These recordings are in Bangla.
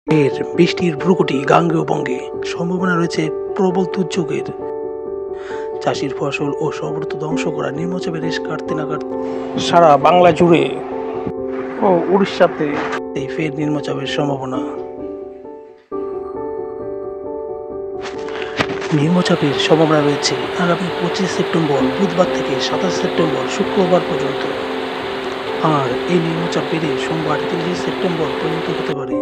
এর বৃষ্টির ভ্রুকুটি গাঙ্গেয় বঙ্গে সম্ভাবনা রয়েছে প্রবল দুর্যোগের। চাষির ফসল ও সর্বত্র ধ্বংস করা নিম্নচাপের রেশ কাটতে না কাটতে সারা বাংলা জুড়ে ও উড়িষ্যাতে এই ফের নিম্নচাপের সম্ভাবনা। নিম্নচাপের সম্ভাবনা রয়েছে আগামী 25 সেপ্টেম্বর বুধবার থেকে 27 সেপ্টেম্বর শুক্রবার পর্যন্ত। আর এই নিম্নচাপ বেড়ে সোমবার 30 সেপ্টেম্বর পর্যন্ত হতে পারে।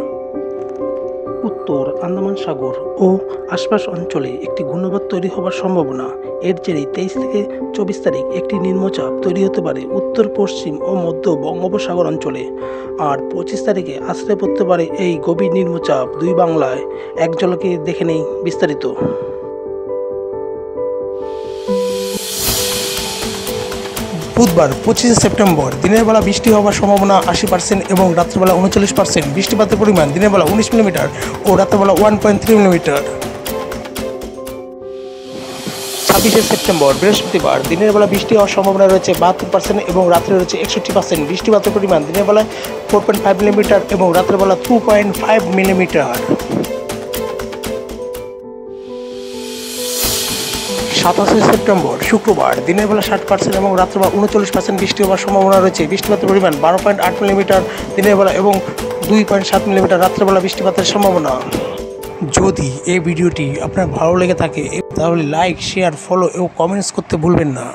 উত্তর আন্দামান সাগর ও আশপাশ অঞ্চলে একটি ঘূর্ণিঝড় তৈরি হবার সম্ভাবনা। এর জেরেই 23 থেকে 24 তারিখ একটি নিম্নচাপ তৈরি হতে পারে উত্তর পশ্চিম ও মধ্য বঙ্গোপসাগর অঞ্চলে। আর 25 তারিখে আছড়ে পড়তে পারে এই গভীর নিম্নচাপ দুই বাংলায়। এক ঝলকে দেখে নেই বিস্তারিত। বুধবার 25 সেপ্টেম্বর দিনের বেলা বৃষ্টি হওয়ার সম্ভাবনা 80% এবং রাত্রিবেলা 39%। বৃষ্টিপাতের পরিমাণ দিনের বেলা 19 মিলিমিটার ও রাত্রিবেলা 1.3 মিলিমিটার। 26 সেপ্টেম্বর বৃহস্পতিবার দিনের বেলা বৃষ্টি হওয়ার সম্ভাবনা রয়েছে 72% এবং রাত্রে রয়েছে 61%। বৃষ্টিপাতের পরিমাণ দিনের বেলায় 4.5 মিলিমিটার এবং রাত্রিবেলা 2.5 মিলিমিটার। 27 সেপ্টেম্বর শুক্রবার দিনের বেলা 60% এবং রাত্রিবেলা 39% বৃষ্টি হওয়ার সম্ভাবনা রয়েছে। বৃষ্টিপাতের পরিমাণ 12.8 মিলিমিটার দিনের বেলা এবং 2.7 মিলিমিটার রাত্রিবেলা বৃষ্টিপাতের সম্ভাবনা। যদি এই ভিডিওটি আপনার ভালো লেগে থাকে তাহলে লাইক, শেয়ার, ফলো এবং কমেন্টস করতে ভুলবেন না।